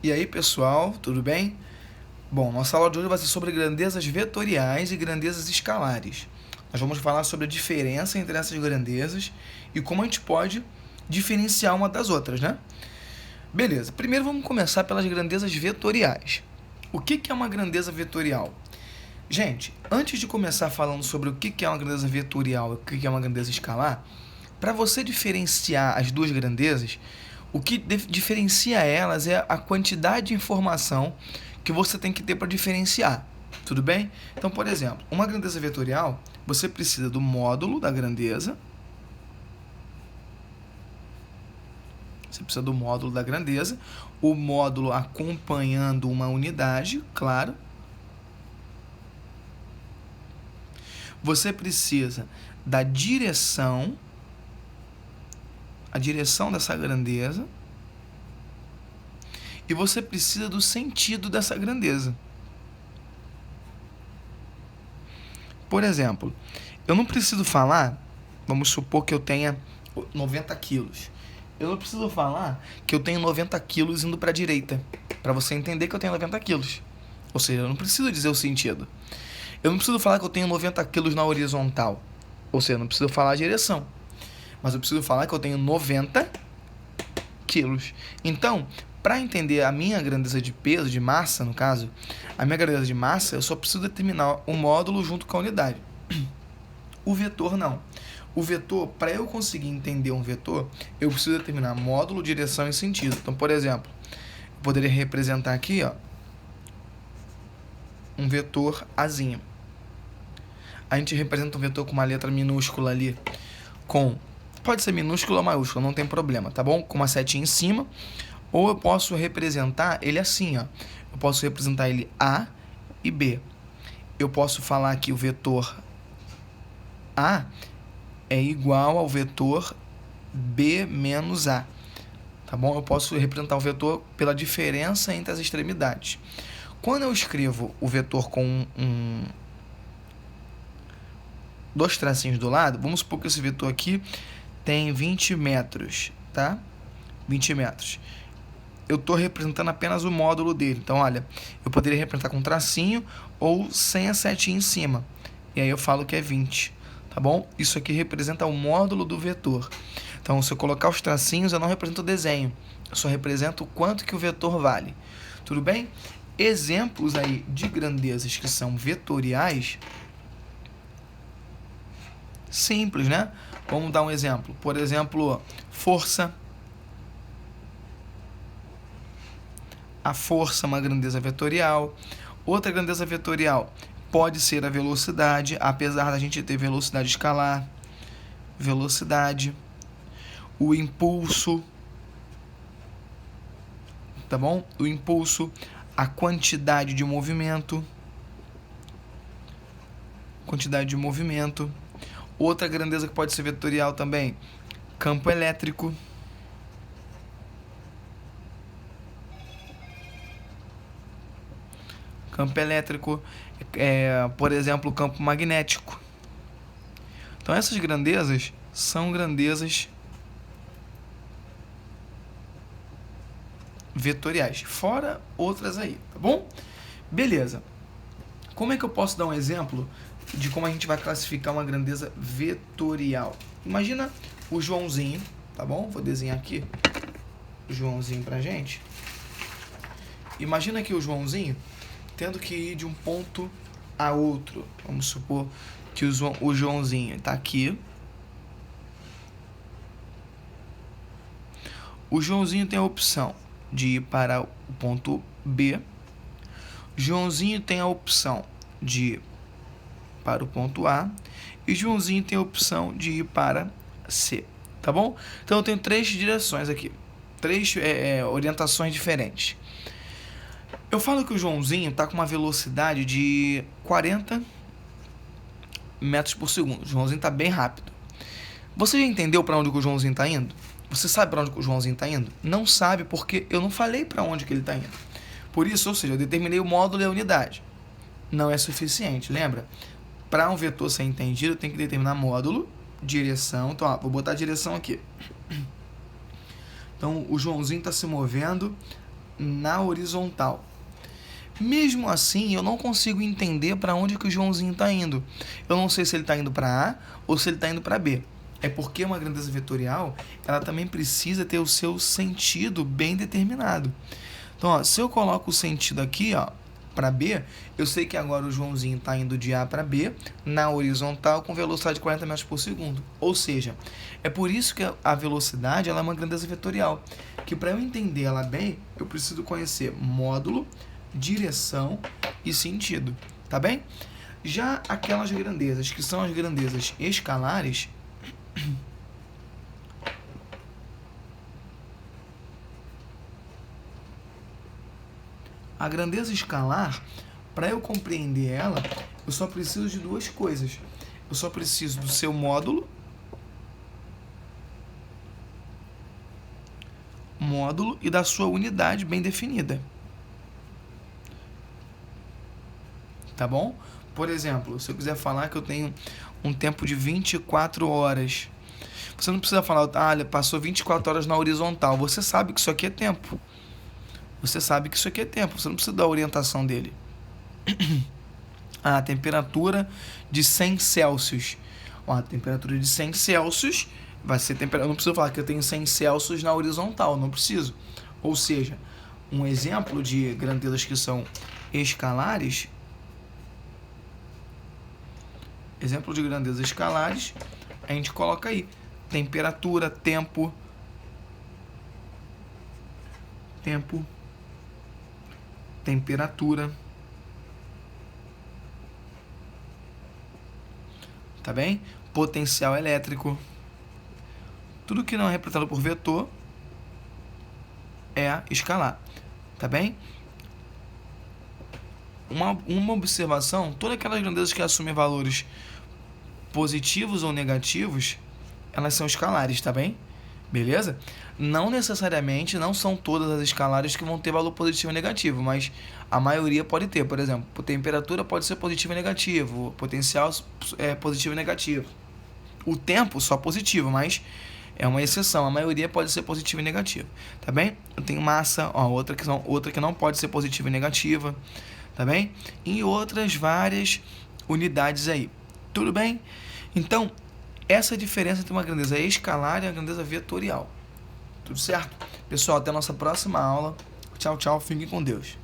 E aí, pessoal, tudo bem? Bom, nossa aula de hoje vai ser sobre grandezas vetoriais e grandezas escalares. Nós vamos falar sobre a diferença entre essas grandezas e como a gente pode diferenciar uma das outras, né? Beleza, primeiro vamos começar pelas grandezas vetoriais. O que é uma grandeza vetorial? Gente, antes de começar falando sobre o que é uma grandeza vetorial e o que é uma grandeza escalar, para você diferenciar as duas grandezas, o que diferencia elas é a quantidade de informação que você tem que ter para diferenciar. Tudo bem? Então, por exemplo, uma grandeza vetorial, você precisa do módulo da grandeza. Você precisa do módulo da grandeza, o módulo acompanhando uma unidade, claro. Você precisa da direção, a direção dessa grandeza, e você precisa do sentido dessa grandeza. Por exemplo, eu não preciso falar, vamos supor que eu tenha 90 quilos. Eu não preciso falar que eu tenho 90 quilos indo para a direita, para você entender que eu tenho 90 quilos. Ou seja, eu não preciso dizer o sentido. Eu não preciso falar que eu tenho 90 quilos na horizontal. Ou seja, eu não preciso falar a direção. Mas eu preciso falar que eu tenho 90 quilos. Então, para entender a minha grandeza de peso, de massa, no caso, a minha grandeza de massa, eu só preciso determinar o módulo junto com a unidade. O vetor não. O vetor, para eu conseguir entender um vetor, eu preciso determinar módulo, direção e sentido. Então, por exemplo, eu poderia representar aqui, ó, um vetor Azinho. A gente representa um vetor com uma letra minúscula ali, pode ser minúscula ou maiúscula, não tem problema, tá bom? Com uma setinha em cima. Ou eu posso representar ele assim, ó. Eu posso representar ele A e B. Eu posso falar que o vetor A é igual ao vetor B menos A. Tá bom? Eu posso representar o vetor pela diferença entre as extremidades. Quando eu escrevo o vetor com dois tracinhos do lado, vamos supor que esse vetor aqui tem 20 metros, tá? 20 metros. Eu estou representando apenas o módulo dele. Então, olha, eu poderia representar com um tracinho ou sem a setinha em cima. E aí eu falo que é 20, tá bom? Isso aqui representa o módulo do vetor. Então, se eu colocar os tracinhos, eu não represento o desenho. Eu só represento o quanto que o vetor vale. Tudo bem? Exemplos aí de grandezas que são vetoriais. Simples, né? Vamos dar um exemplo. Por exemplo, força. A força é uma grandeza vetorial. Outra grandeza vetorial pode ser a velocidade, apesar da gente ter velocidade escalar. Velocidade. O impulso. Tá bom? O impulso. A quantidade de movimento. Quantidade de movimento. Outra grandeza que pode ser vetorial também, campo elétrico. Campo elétrico, por exemplo, campo magnético. Então, essas grandezas são grandezas vetoriais, fora outras aí, tá bom? Beleza. Como é que eu posso dar um exemplo de como a gente vai classificar uma grandeza vetorial? Imagina o Joãozinho, tá bom? Vou desenhar aqui o Joãozinho pra gente. Imagina aqui o Joãozinho tendo que ir de um ponto a outro. Vamos supor que o Joãozinho está aqui. O Joãozinho tem a opção de ir para o ponto B. Joãozinho tem a opção de ir para o ponto A. E Joãozinho tem a opção de ir para C. Tá bom? Então eu tenho três direções aqui. Três orientações diferentes. Eu falo que o Joãozinho está com uma velocidade de 40 metros por segundo. O Joãozinho está bem rápido. Você já entendeu para onde o Joãozinho está indo? Você sabe para onde o Joãozinho está indo? Não sabe porque eu não falei para onde que ele está indo. Por isso, ou seja, eu determinei o módulo e a unidade. Não é suficiente, lembra? Para um vetor ser entendido, tem que determinar módulo, direção. Então, vou botar a direção aqui. Então, o Joãozinho está se movendo na horizontal. Mesmo assim, eu não consigo entender para onde que o Joãozinho está indo. Eu não sei se ele está indo para A ou se ele está indo para B. É porque uma grandeza vetorial, ela também precisa ter o seu sentido bem determinado. Então, ó, se eu coloco o sentido aqui, ó, para B, eu sei que agora o Joãozinho está indo de A para B, na horizontal, com velocidade de 40 metros por segundo. Ou seja, é por isso que a velocidade ela é uma grandeza vetorial. Que para eu entender ela bem, eu preciso conhecer módulo, direção e sentido, tá bem? Já aquelas grandezas que são as grandezas escalares, a grandeza escalar, para eu compreender ela, eu só preciso de duas coisas. Eu só preciso do seu módulo e da sua unidade bem definida. Tá bom? Por exemplo, se eu quiser falar que eu tenho um tempo de 24 horas, você não precisa falar, passou 24 horas na horizontal. Você sabe que isso aqui é tempo. Você sabe que isso aqui é tempo. Você não precisa da orientação dele. A temperatura de 100 Celsius. Ó, a temperatura de 100 Celsius vai ser temperatura. Eu não preciso falar que eu tenho 100 Celsius na horizontal. Não preciso. Ou seja, um exemplo de grandezas que são escalares. Exemplo de grandezas escalares, a gente coloca aí temperatura, tempo, temperatura, tá bem? Potencial elétrico. Tudo que não é representado por vetor é escalar, tá bem? Uma observação, todas aquelas grandezas que assumem valores positivos ou negativos, elas são escalares, tá bem? Beleza? Não necessariamente, não são todas as escalares que vão ter valor positivo ou negativo, mas a maioria pode ter. Por exemplo, temperatura pode ser positivo e negativo, potencial é positivo e negativo. O tempo só positivo, mas é uma exceção. A maioria pode ser positivo e negativo, tá bem? Eu tenho massa, ó, outra que não pode ser positiva e negativa, tá bem? E outras várias unidades aí. Tudo bem? Então, essa é a diferença entre uma grandeza escalar e uma grandeza vetorial. Tudo certo? Pessoal, até a nossa próxima aula. Tchau, tchau. Fiquem com Deus.